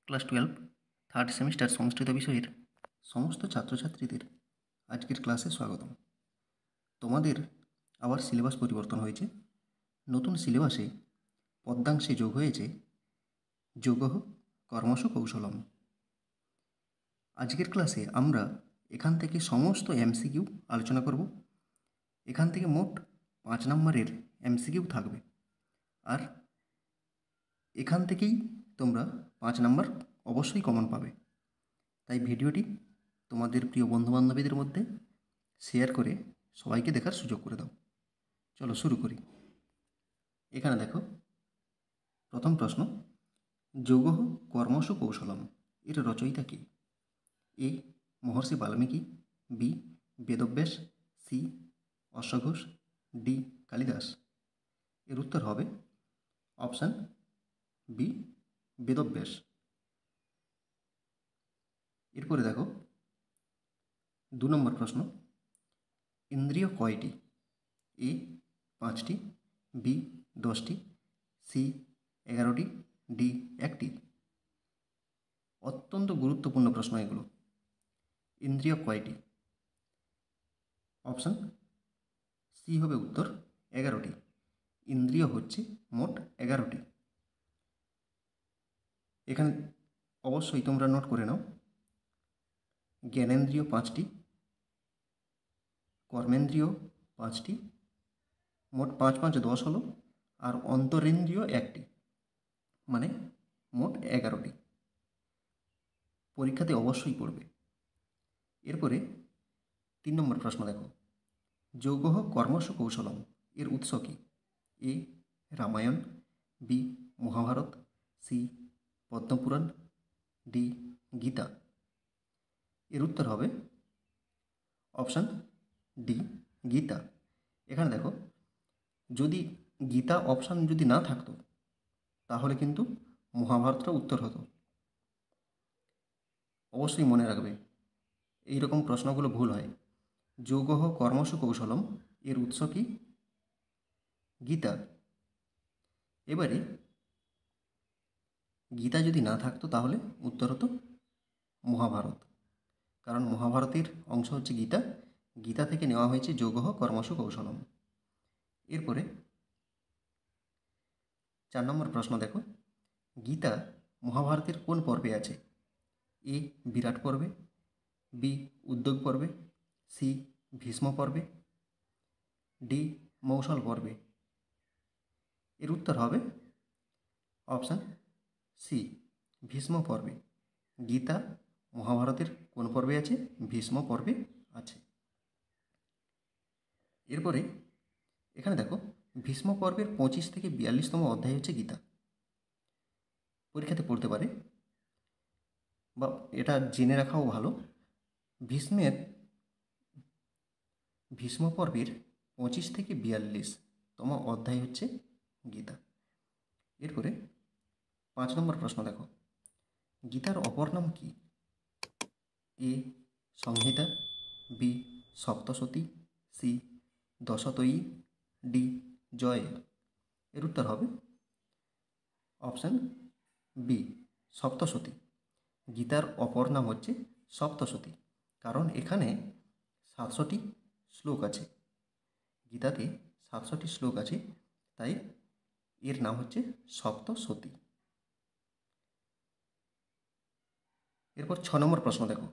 Class 12 third semester সংস্কৃত বিষয়ের সমস্ত ছাত্রছাত্রীদের আজকের ক্লাসে স্বাগতম। তোমাদের আবার সিলেবাস পরিবর্তন হয়েছে। নতুন সিলেবাসে পদ্যাংশে যোগ হয়েছে যোগঃ কর্মসু কৌশলম। আজকের ক্লাসে আমরা এখান থেকে সমস্ত এমসিকিউ আলোচনা করব। এখান থেকে মোট 5 নম্বরের এমসিকিউ থাকবে, আর এখান থেকেই তোমরা 5 নম্বর অবশ্যই কমন পাবে। তাই ভিডিওটি তোমাদের প্রিয় বন্ধুবান্ধবীদের মধ্যে শেয়ার করে সবাইকে দেখার সুযোগ করে দাও। চলো শুরু করি। এখানে দেখো, প্রথম প্রশ্ন, যোগঃ কর্মসু কৌশলম এর রচয়িতা কে? A Maharshi Valmiki, B Vedvyas, C অশ্বঘোষ, ডি কালিদাস। এর উত্তর হবে অপশান বি বেদব্যাস। এরপরে দেখো 2 নম্বর প্রশ্ন, ইন্দ্রিয় কয়টি? এ 5টি, বি 10টি, সি 11টি, ডি 1টি। অত্যন্ত গুরুত্বপূর্ণ প্রশ্ন এগুলো। ইন্দ্রিয় কয়টি? অপশান সি হবে উত্তর 11টি। ইন্দ্রিয় হচ্ছে মোট 11টি। এখানে অবশ্যই তোমরা নোট করে নাও, জ্ঞানেন্দ্রিয় 5টি, কর্মেন্দ্রিয় 5টি, মোট 5 5 10 হলো, আর অন্তরেন্দ্রিয় 1টি, মানে মোট 11টি। পরীক্ষাতে অবশ্যই পড়বে। এরপরে 3 নম্বর প্রশ্ন দেখো, যোগঃ কর্মসু কৌশলম এর উৎস কী? A Ramayana, B Mahabharata, C Padmapurana, D Gita. এর উত্তর হবে অপশান ডি গীতা। এখানে দেখো, যদি গীতা অপশান যদি না থাকতো তাহলে কিন্তু মহাভারতটা উত্তর হতো। অবশ্যই মনে রাখবে, এই রকম প্রশ্নগুলো ভুল হয়। যোগঃ কর্মসু কৌশলম এর উৎস কি? গীতা। এবারে গীতা যদি না থাকতো তাহলে উত্তর হতো মহাভারত, কারণ মহাভারতের অংশ হচ্ছে গীতা। গীতা থেকে নেওয়া হয়েছে যোগঃ কর্মসু কৌশলম। এরপরে 4 নম্বর প্রশ্ন দেখো, গীতা মহাভারতের কোন পর্বে আছে? এ বিরাট পর্বে, বি উদ্যোগ পর্বে, সি ভীষ্ম পর্বে, ডি মৌসল পর্বে। এর উত্তর হবে অপশান সি ভীষ্ম পর্বে। গীতা মহাভারতের কোন পর্বে আছে? ভীষ্ম পর্বে আছে। এরপরে এখানে দেখো, ভীষ্ম পর্বের 25 থেকে 42তম অধ্যায় হচ্ছে গীতা। পরীক্ষাতে পড়তে পারে, বা এটা জেনে রাখাও ভালো। ভীষ্ম পর্বের 25 থেকে 42তম অধ্যায় হচ্ছে গীতা। এরপরে 5 নম্বর প্রশ্ন দেখো, গীতার অপর নাম কি? এ সংহিতা, বি সপ্তশতী, সি দশতয়ী, ডি জয়। এর উত্তর হবে অপশান বি সপ্তশতী। গীতার অপর নাম হচ্ছে সপ্তশতী, কারণ এখানে 700টি শ্লোক আছে। গীতাতে 700টি শ্লোক আছে, তাই এর নাম হচ্ছে সপ্তশতী। এরপর 6 নম্বর প্রশ্ন দেখো,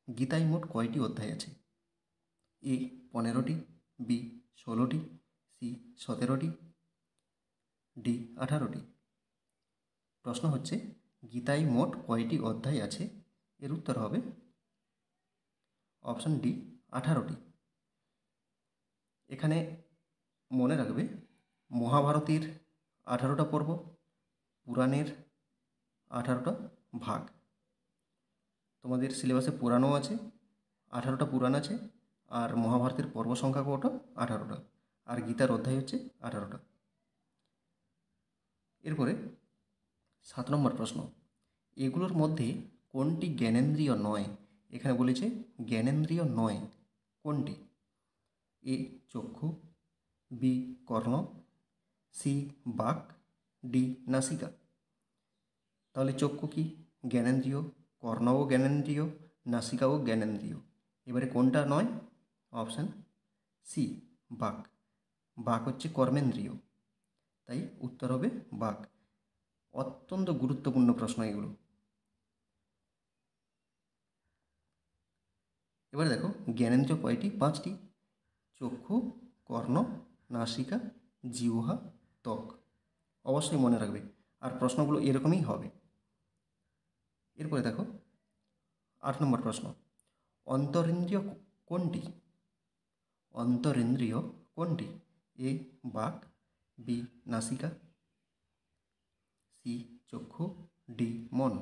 গীতায় মোট কয়টি অধ্যায় আছে? এ 15টি, বি 16টি, সি 17টি, ডি 18টি। প্রশ্ন হচ্ছে গীতায় মোট কয়টি অধ্যায় আছে? এর উত্তর হবে অপশান ডি 18টি। এখানে মনে রাখবে, মহাভারতের 18টা পর্ব, পুরাণের 18টা ভাগ। তোমাদের সিলেবাসে পুরাণও আছে, 18টা পুরাণ আছে, আর মহাভারতের পর্ব সংখ্যা কটা? 18টা, আর গীতার অধ্যায় হচ্ছে 18টা। এরপরে 7 নম্বর প্রশ্ন, এগুলোর মধ্যে কোনটি জ্ঞানেন্দ্রিয় নয়? এখানে বলেছে জ্ঞানেন্দ্রিয় নয় কোনটি? এ চক্ষু, বি কর্ণ, সি বাক, ডি নাসিকা। তাহলে চক্ষু কি? জ্ঞানেন্দ্রিয়। কর্ণও জ্ঞানেন্দ্রিয়, নাসিকাও জ্ঞানেন্দ্রিয়। এবারে কোনটা নয়? অপশান সি, বাক। বাক হচ্ছে কর্মেন্দ্রিয়, তাই উত্তর হবে বাক। অত্যন্ত গুরুত্বপূর্ণ প্রশ্ন এগুলো। এবারে দেখো জ্ঞানেন্দ্রিয় কয়টি? 5টি। চক্ষু, কর্ণ, নাসিকা, জিহ্বা, ত্বক। অবশ্যই মনে রাখবে, আর প্রশ্নগুলো এরকমই হবে। এরপরে দেখো 8 নম্বর প্রশ্ন, অন্তরিন্দ্রিয় কোনটি? অন্তরিন্দ্রিয় কোনটি? এ বাক, বি নাসিকা, সি চক্ষু, ডি মন।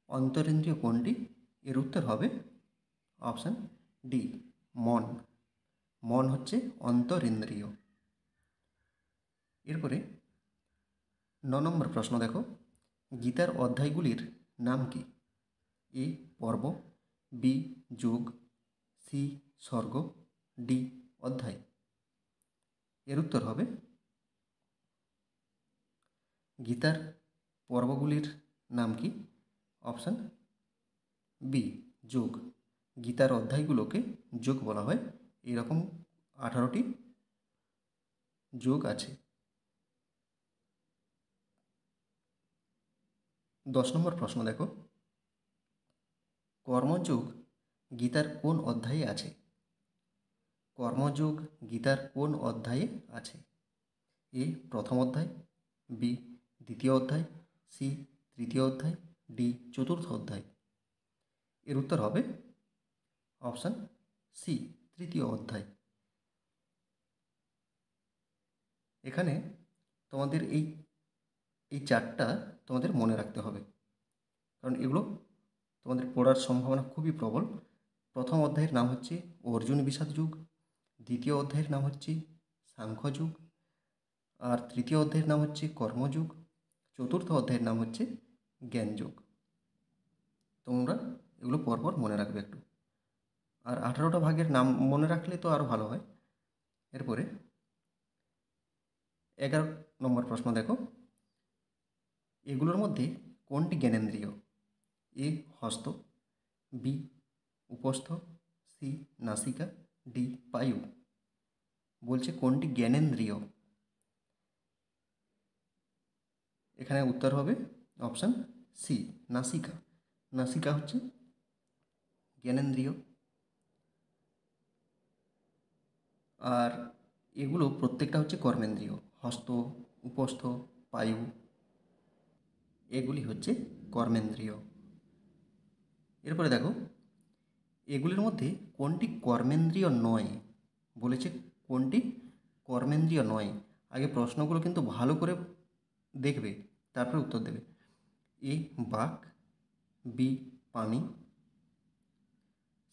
অন্তরিন্দ্রিয় কোনটি? এর উত্তর হবে অপশান ডি, মন। মন হচ্ছে অন্তরিন্দ্রিয়। এরপরে 9 নম্বর প্রশ্ন দেখো, গীতার অধ্যায়গুলির নাম কি? এ পর্ব, বি যোগ, সি স্বর্গ, ডি অধ্যায়। এর উত্তর হবে গীতার পর্বগুলির নাম কি? অপশান বি যোগ। গীতার অধ্যায়গুলোকে যোগ বলা হয়। এরকম 18টি যোগ আছে। 10 নম্বর প্রশ্ন দেখো, কর্মযোগ গীতার কোন অধ্যায়ে আছে? কর্মযোগ গীতার কোন অধ্যায়ে আছে? এ প্রথম অধ্যায়, বি দ্বিতীয় অধ্যায়, সি তৃতীয় অধ্যায়, ডি চতুর্থ অধ্যায়। এর উত্তর হবে অপশান সি, তৃতীয় অধ্যায়। এখানে তোমাদের এই এই চারটা তোমাদের মনে রাখতে হবে, কারণ এগুলো তোমাদের পড়ার সম্ভাবনা খুবই প্রবল। প্রথম অধ্যায়ের নাম হচ্ছে অর্জুন বিষাদ যুগ, দ্বিতীয় অধ্যায়ের নাম হচ্ছে সাংখ্য যুগ, আর তৃতীয় অধ্যায়ের নাম হচ্ছে কর্মযুগ, চতুর্থ অধ্যায়ের নাম হচ্ছে জ্ঞান যুগ। তোমরা এগুলো পরপর মনে রাখবে একটু, আর 18টা ভাগের নাম মনে রাখলে তো আরও ভালো হয়। এরপরে 11 নম্বর প্রশ্ন দেখো, এগুলোর মধ্যে কোনটি জ্ঞানেন্দ্রিয়? এ হস্ত, বি উপস্থ, সি নাসিকা, ডি পায়ু। বলছে কোনটি জ্ঞানেন্দ্রিয়? এখানে উত্তর হবে অপশান সি, নাসিকা। নাসিকা হচ্ছে জ্ঞানেন্দ্রিয়। আর এগুলো প্রত্যেকটা হচ্ছে কর্মেন্দ্রিয়। হস্ত, উপস্থ, পায়ু এগুলি হচ্ছে কর্মেন্দ্রিয়। এরপরে দেখো এগুলির মধ্যে কোনটি কর্মেন্দ্রিয় নয়? বলেছে কোনটি কর্মেন্দ্রিয় নয়। আগে প্রশ্নগুলো কিন্তু ভালো করে দেখবে, তারপরে উত্তর দেবে। এ বাক, বি পানি,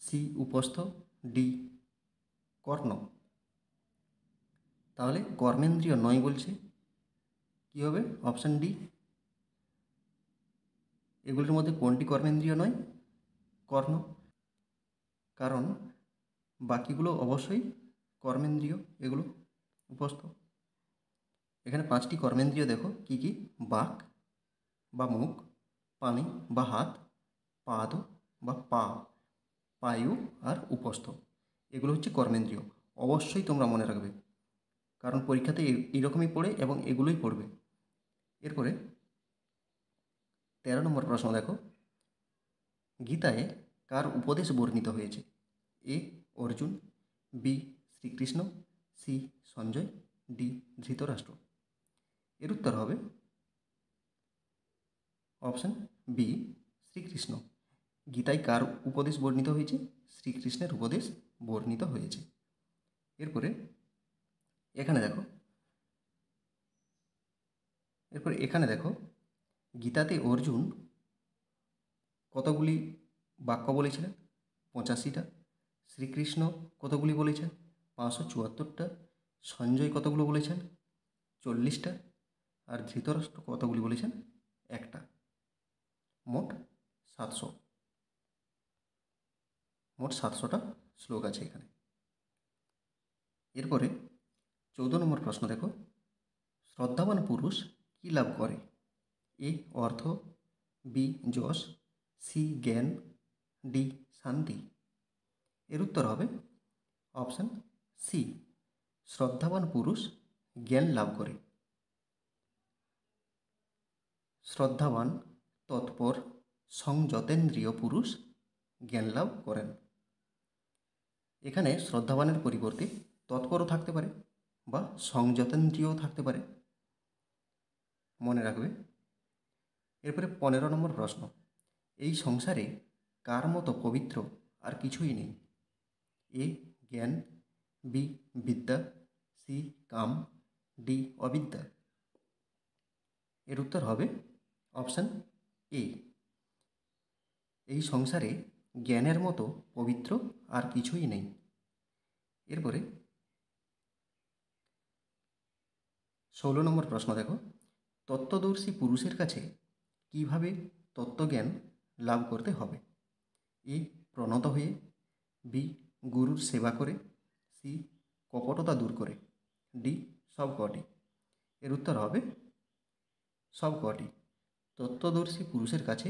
সি উপস্থ, ডি কর্ণ। তাহলে কর্মেন্দ্রিয় নয় বলছে, কী হবে? Option D. এগুলির মধ্যে কোনটি কর্মেন্দ্রিয় নয়? কর্ণ। কারণ বাকিগুলো অবশ্যই কর্মেন্দ্রিয়, এগুলো উপস্থ। এখানে 5টি কর্মেন্দ্রিয় দেখো কি কি? বাক বা মুখ, পানি বা হাত, পাদ বা পা, পায়ু আর উপস্থ। এগুলো হচ্ছে কর্মেন্দ্রিয়। অবশ্যই তোমরা মনে রাখবে, কারণ পরীক্ষাতে এইরকমই পড়ে এবং এগুলোই পড়বে। এরপরে 13 নম্বর প্রশ্ন দেখো, গীতায় কার উপদেশ বর্ণিত হয়েছে? A Arjun, B Shrikrishna, C Sanjay, D Dhritarashtra. এর উত্তর হবে অপশান বি, শ্রীকৃষ্ণ। গীতায় কার উপদেশ বর্ণিত হয়েছে? শ্রীকৃষ্ণের উপদেশ বর্ণিত হয়েছে। এরপরে এখানে দেখো গীতাতে অর্জুন কতগুলি বাক্য বলেছিলেন? 85টা। শ্রীকৃষ্ণ কতগুলি বলেছেন? 574টা। সঞ্জয় কতগুলো বলেছেন? 40টা। আর ধৃতরাষ্ট্র কতগুলি বলেছেন? 1টা। মোট 700। মোট 700টা শ্লোক আছে এখানে। এরপরে 14 নম্বর প্রশ্ন দেখো, শ্রদ্ধাবান পুরুষ কী লাভ করে? এ অর্থ, বি যশ, সি জ্ঞান, ডি শান্তি। এর উত্তর হবে অপশান সি, শ্রদ্ধাবান পুরুষ জ্ঞান লাভ করে। শ্রদ্ধাবান, তৎপর, সংযতেন্দ্রিয় পুরুষ জ্ঞান লাভ করেন। এখানে শ্রদ্ধাবানের পরিবর্তে তৎপরও থাকতে পারে বা সংযতেন্দ্রিয়ও থাকতে পারে, মনে রাখবে। এরপরে 15 নম্বর প্রশ্ন, এই সংসারে কার মতো পবিত্র আর কিছুই নেই? এ জ্ঞান, বি বিদ্যা, সি কাম, ডি অবিদ্যা। এর উত্তর হবে অপশান এ, এই সংসারে জ্ঞানের মতো পবিত্র আর কিছুই নেই। এরপরে 16 নম্বর প্রশ্ন দেখো, তত্ত্বদর্শী পুরুষের কাছে কিভাবে তত্ত্বজ্ঞান লাভ করতে হবে? এ প্রণত হয়ে, বি গুরুর সেবা করে, সি কপটতা দূর করে, ডি সব কটি। এর উত্তর হবে সব কটি। তত্ত্বদর্শী পুরুষের কাছে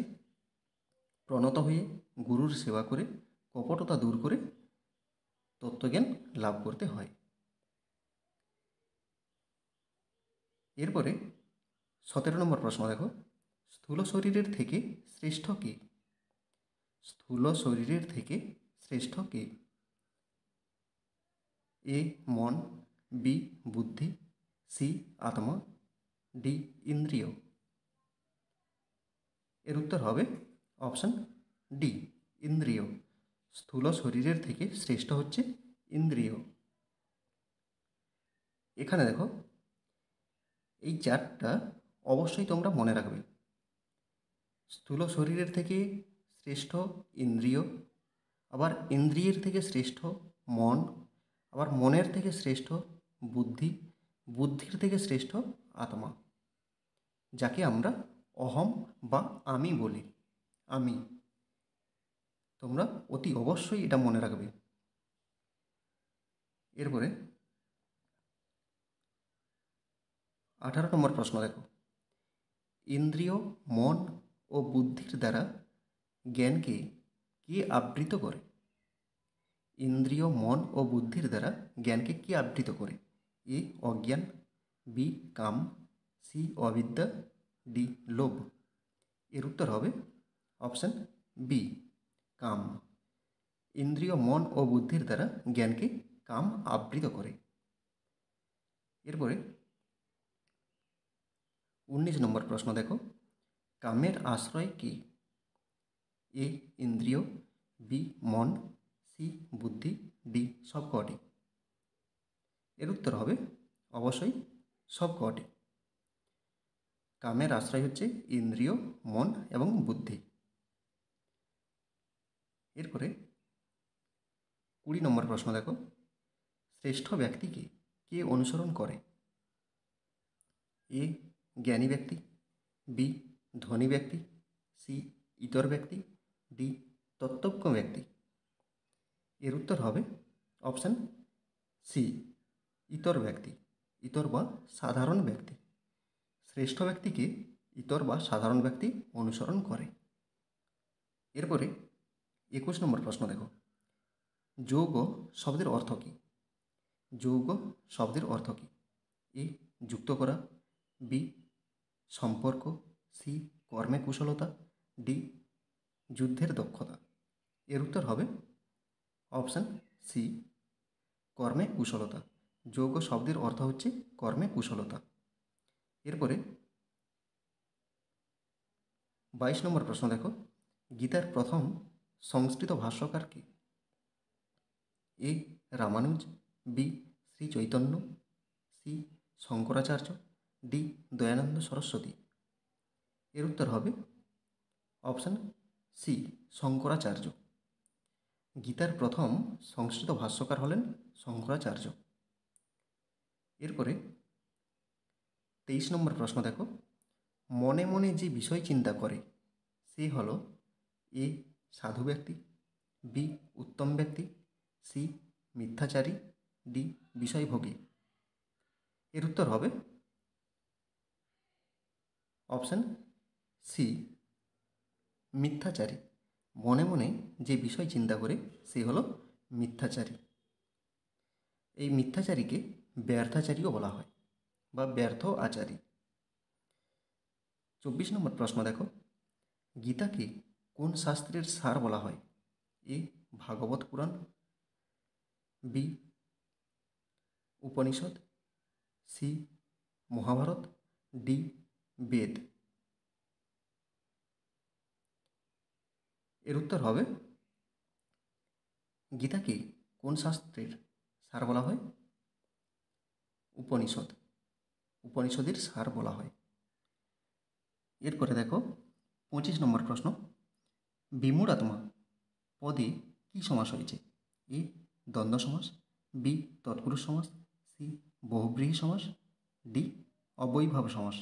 প্রণত হয়ে, গুরুর সেবা করে, কপটতা দূর করে তত্ত্বজ্ঞান লাভ করতে হয়। এরপরে 17 নম্বর প্রশ্ন দেখো, স্থূল শরীরের থেকে শ্রেষ্ঠ কে? স্থূল শরীরের থেকে শ্রেষ্ঠ কে? এ মন, বি বুদ্ধি, সি আত্মা, ডি ইন্দ্রিয়। এর উত্তর হবে অপশান ডি ইন্দ্রিয়। স্থূল শরীরের থেকে শ্রেষ্ঠ হচ্ছে ইন্দ্রিয়। এখানে দেখো, এই চারটা অবশ্যই তোমরা মনে রাখবে। স্থূল শরীরের থেকে শ্রেষ্ঠ ইন্দ্রিয়, আবার ইন্দ্রিয়ের থেকে শ্রেষ্ঠ মন, আবার মনের থেকে শ্রেষ্ঠ বুদ্ধি, বুদ্ধির থেকে শ্রেষ্ঠ আত্মা, যাকে আমরা অহম বা আমি বলি। আমি, তোমরা অতি অবশ্যই এটা মনে রাখবে। এরপরে 18 নম্বর প্রশ্ন দেখো, ইন্দ্রিয়, মন ও বুদ্ধির দ্বারা জ্ঞানকে কে আবৃত করে? ইন্দ্রিয়, মন ও বুদ্ধির দ্বারা জ্ঞানকে কে আবৃত করে? এ অজ্ঞান, বি কাম, সি অবিদ্যা, ডি লোভ। এর উত্তর হবে অপশান বি কাম। ইন্দ্রিয়, মন ও বুদ্ধির দ্বারা জ্ঞানকে কাম আবৃত করে। এরপরে 19 নম্বর প্রশ্ন দেখো, কামের আশ্রয় কি? এ ইন্দ্রিয়, বি মন, সি বুদ্ধি, ডি সব কটি। এর উত্তর হবে অবশ্যই সব কটি। কামের আশ্রয় হচ্ছে ইন্দ্রিয়, মন এবং বুদ্ধি। এরপরে 20 নম্বর প্রশ্ন দেখো, শ্রেষ্ঠ ব্যক্তিকে কে অনুসরণ করে? এ জ্ঞানী ব্যক্তি, বি ধনী ব্যক্তি, সি ইতর ব্যক্তি, ডি তত্ত্বজ্ঞ ব্যক্তি। এর উত্তর হবে অপশান সি ইতর ব্যক্তি, ইতর বা সাধারণ ব্যক্তি। শ্রেষ্ঠ ব্যক্তিকে ইতর বা সাধারণ ব্যক্তি অনুসরণ করে। এরপরে 21 নম্বর প্রশ্ন দেখো, যৌগ শব্দের অর্থ কী? যৌগ শব্দের অর্থ কী? এ যুক্ত করা, বি সম্পর্ক, সি কর্মে কুশলতা, ডি যুদ্ধের দক্ষতা। এর উত্তর হবে অপশান সি কর্মে কুশলতা। যৌগ শব্দের অর্থ হচ্ছে কর্মে কুশলতা। এরপরে 22 নম্বর প্রশ্ন দেখো, গীতার প্রথম সংস্কৃত ভাষ্যকার কে? A Ramanuja, B Shri Chaitanya, C Shankaracharya, D Dayananda Saraswati. এর উত্তর হবে অপশান সি শঙ্করাচার্য। গীতার প্রথম সংস্কৃত ভাষ্যকার হলেন শঙ্করাচার্য। এরপরে 23 নম্বর প্রশ্ন দেখো, মনে মনে যে বিষয় চিন্তা করে সে হল এ সাধু ব্যক্তি, বি উত্তম ব্যক্তি, সি মিথ্যাচারী, ডি বিষয়ভোগী। এর উত্তর হবে অপশান সি মিথ্যাচারী। মনে মনে যে বিষয় চিন্তা করে সে হলো মিথ্যাচারী। এই মিথ্যাচারীকে ব্যর্থাচারীও বলা হয় বা ব্যর্থ আচারী। 24 নম্বর প্রশ্ন দেখো, গীতাকে কোন শাস্ত্রের সার বলা হয়? A Bhagavata Purana, B Upanishad, C Mahabharata, D Veda. এর উত্তর হবে, গীতাকে কোন শাস্ত্রের সার বলা হয়? উপনিষদ, উপনিষদের সার বলা হয়। এরপরে দেখো 25 নম্বর প্রশ্ন, বিমূঢ়াত্মা পদে কি সমাস হয়েছে? এ দ্বন্দ্ব সমাস, বি তৎপুরুষ সমাস, সি বহুব্রীহি সমাস, ডি অবৈভাব সমাস।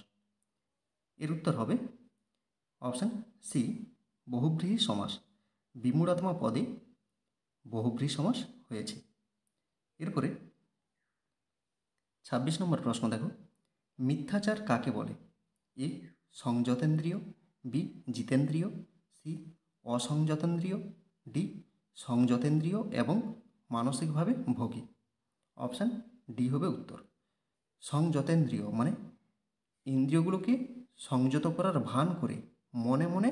এর উত্তর হবে অপশান সি বহুব্রীহি সমাস। বিমূঢ়াত্মা পদে বহুব্রীহি সমাস হয়েছে। এরপরে 26 নম্বর প্রশ্ন দেখো, মিথ্যাচার কাকে বলে? এ সংযতেন্দ্রিয়, বি জিতেন্দ্রিয়, সি অসংযতেন্দ্রিয়, ডি সংযতেন্দ্রিয় এবং মানসিকভাবে ভোগী। অপশান ডি হবে উত্তর। সংযতেন্দ্রিয় মানে ইন্দ্রিয়গুলোকে সংযত করার ভান করে মনে মনে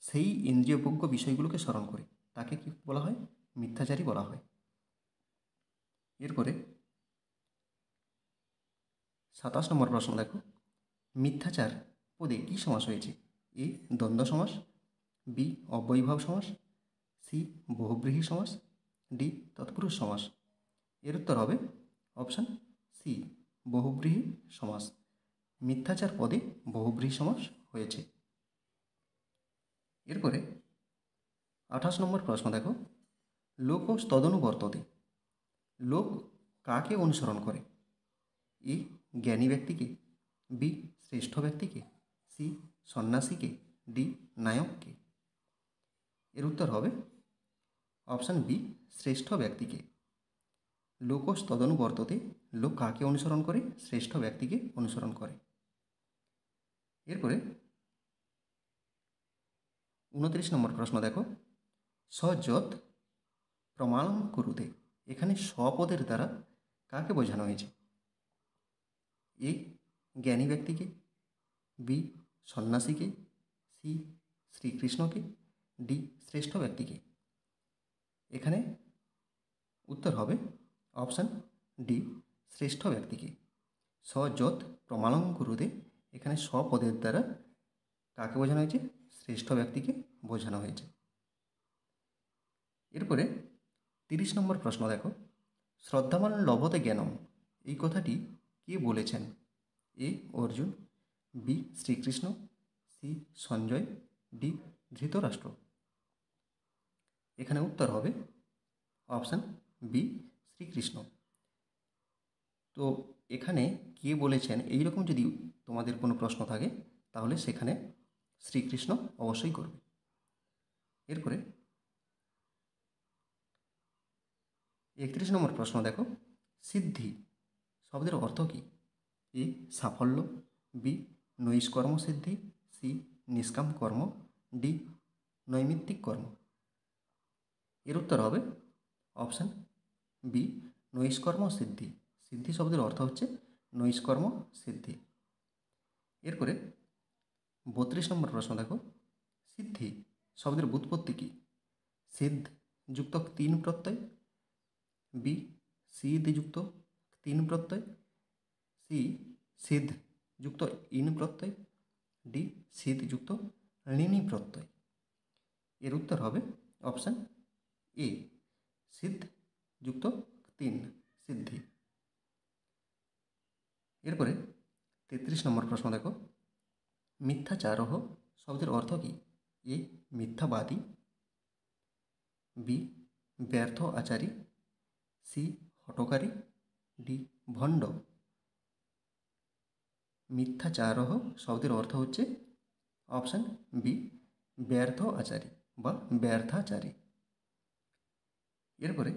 সেই ইন্দ্রিয়ভোগ্য বিষয়গুলোকে স্মরণ করে তাকে কি বলা হয়? মিথ্যাচারী বলা হয়। এরপরে 27 নম্বর প্রশ্ন দেখো, মিথ্যাচার পদে কি সমাস হয়েছে? এ দ্বন্দ্ব সমাস, বি অব্যয়ীভাব সমাস, সি বহুব্রীহি সমাস, ডি তৎপুরুষ সমাস। এর উত্তর হবে অপশান সি বহুব্রীহি সমাস। মিথ্যাচার পদে বহুব্রীহি সমাস হয়েছে। এরপরে 28 নম্বর প্রশ্ন দেখো, লোকস তদনুবর্ততে, লোক কাকে অনুসরণ করে? এ জ্ঞানী ব্যক্তিকে, বি শ্রেষ্ঠ ব্যক্তিকে, সি সন্ন্যাসীকে, ডি নায়ককে। এর উত্তর হবে অপশান বি শ্রেষ্ঠ ব্যক্তিকে। লোকস তদনুবর্ততে, লোক কাকে অনুসরণ করে? শ্রেষ্ঠ ব্যক্তিকে অনুসরণ করে। এরপরে 29 নম্বর প্রশ্ন দেখো, সযৎ প্রমাণম কুরুতে, এখানে স্বপদের দ্বারা কাকে বোঝানো হয়েছে? এ জ্ঞানী ব্যক্তিকে, বি সন্ন্যাসীকে, সি শ্রীকৃষ্ণকে, ডি শ্রেষ্ঠ ব্যক্তিকে। এখানে উত্তর হবে অপশান ডি শ্রেষ্ঠ ব্যক্তিকে। সযৎ প্রমাণম কুরুতে, এখানে স্বপদের দ্বারা কাকে বোঝানো হয়েছে? শ্রেষ্ঠ ব্যক্তিকে বোঝানো হয়েছে। এরপরে 30 নম্বর প্রশ্ন দেখো, শ্রদ্ধাবান লভতে জ্ঞানম, এই কথাটি কে বলেছেন? A Arjun, B Shrikrishna, C Sanjay, D Dhritarashtra. এখানে উত্তর হবে অপশান বি শ্রীকৃষ্ণ। তো এখানে কে বলেছেন এইরকম যদি তোমাদের কোনো প্রশ্ন থাকে তাহলে সেখানে শ্রীকৃষ্ণ অবশ্যই করবে। এরপরে 31 নম্বর প্রশ্ন দেখো, সিদ্ধি শব্দের অর্থ কী? এ সাফল্য, বি নৈষ্কর্ম সিদ্ধি, সি নিষ্কাম কর্ম, ডি নৈমিত্তিক কর্ম। এর উত্তর হবে অপশান বি নৈষ্কর্ম সিদ্ধি। সিদ্ধি শব্দের অর্থ হচ্ছে নৈষ্কর্ম সিদ্ধি। এরপরে 32 নম্বর প্রশ্ন দেখো, সিদ্ধি শব্দের ব্যুৎপত্তি কী? সিদ্ধ যুক্ত 3 প্রত্যয়, বি সিদ্ধ যুক্ত 3 প্রত্যয়, সি সিদ্ধ যুক্ত ইন প্রত্যয়, ডি সিদ্ধ যুক্ত ঋণী প্রত্যয়। এর উত্তর হবে অপশান এ সিদ্ধ যুক্ত 3 সিদ্ধি। এরপরে 33 নম্বর প্রশ্ন দেখো, মিথ্যাচারহ শব্দের অর্থ কী? এ মিথ্যাবাদী, বি ব্যর্থ আচারী, সি হঠকারী, ডি ভণ্ড। মিথ্যাচারহ শব্দের অর্থ হচ্ছে অপশান বি ব্যর্থ আচারী বা ব্যর্থাচারী। এরপরে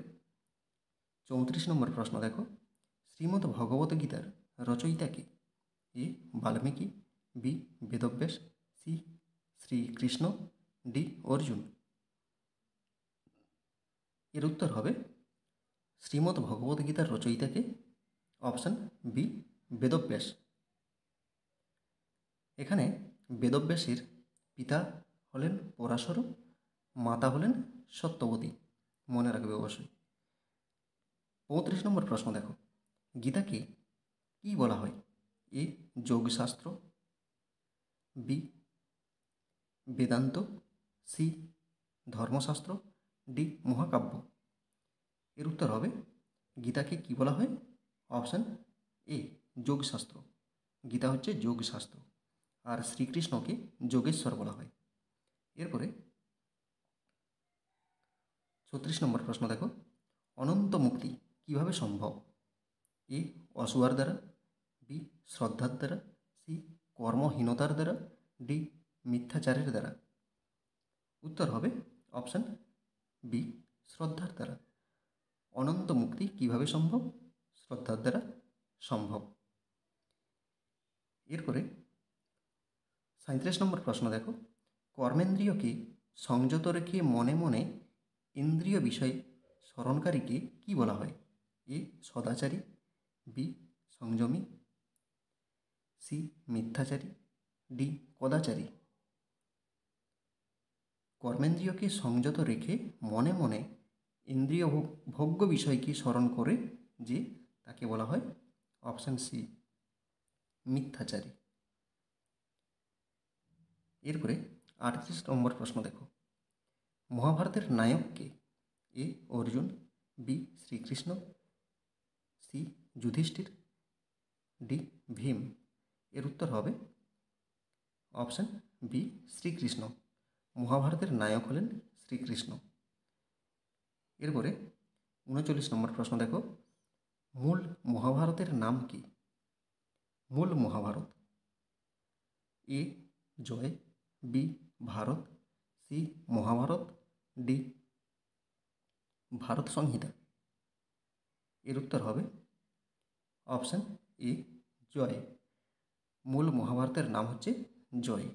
34 নম্বর প্রশ্ন দেখো, শ্রীমদ্ ভগবত গীতার রচয়িতা কে? A Valmiki, B Vedvyas, C Shrikrishna, D Arjun. এর উত্তর হবে শ্রীমদ্ ভগবদ্গীতার রচয়িতাকে, অপশান বি বেদব্যাস। এখানে বেদব্যাসের পিতা হলেন পরাশর, মাতা হলেন সত্যবতী, মনে রাখবে অবশ্যই। 35 নম্বর প্রশ্ন দেখো, গীতাকে কী বলা হয়? এ যোগশাস্ত্র, বি বেদান্ত, সি ধর্মশাস্ত্র, ডি মহাকাব্য। এর উত্তর হবে গীতাকে কী বলা হয়? Option A যোগশাস্ত্র। গীতা হচ্ছে যোগশাস্ত্র, আর শ্রীকৃষ্ণকে যোগেশ্বর বলা হয়। এরপরে 36 নম্বর প্রশ্ন দেখো, অনন্ত মুক্তি কিভাবে সম্ভব? এ অসুয়ার দ্বারা, বি শ্রদ্ধার দ্বারা, সি কর্মহীনতার দ্বারা, ডি মিথ্যাচারের দ্বারা। উত্তর হবে অপশান বি শ্রদ্ধার দ্বারা। অনন্ত মুক্তি কিভাবে সম্ভব? শ্রদ্ধার দ্বারা সম্ভব। এরপরে 37 নম্বর প্রশ্ন দেখো, কর্মেন্দ্রিয়কে সংযত রেখে মনে মনে ইন্দ্রিয় বিষয় স্মরণকারীকে কী বলা হয়? এ সদাচারী, বি সংযমী, সি মিথ্যাচারী, ডি কদাচারী। কর্মেন্দ্রিয়কে সংযত রেখে মনে মনে ইন্দ্রিয় ভোগ্য বিষয়কে স্মরণ করে যে, তাকে বলা হয় অপশান সি মিথ্যাচারী। এরপরে 38 নম্বর প্রশ্ন দেখো, মহাভারতের নায়ক কে? A Arjun, B Shrikrishna, C Yudhishthir, D Bhim. এর উত্তর হবে অপশান বি শ্রীকৃষ্ণ। মহাভারতের নায়ক হলেন শ্রীকৃষ্ণ। এরপরে 39 নম্বর প্রশ্ন দেখো, মূল মহাভারতের নাম কি? মূল Mahabharata, A Jaya, B Bharat, C Mahabharata, D Bharat Samhita. এর উত্তর হবে অপশান এ জয়। মূল মহাভারতের নাম হচ্ছে জয়।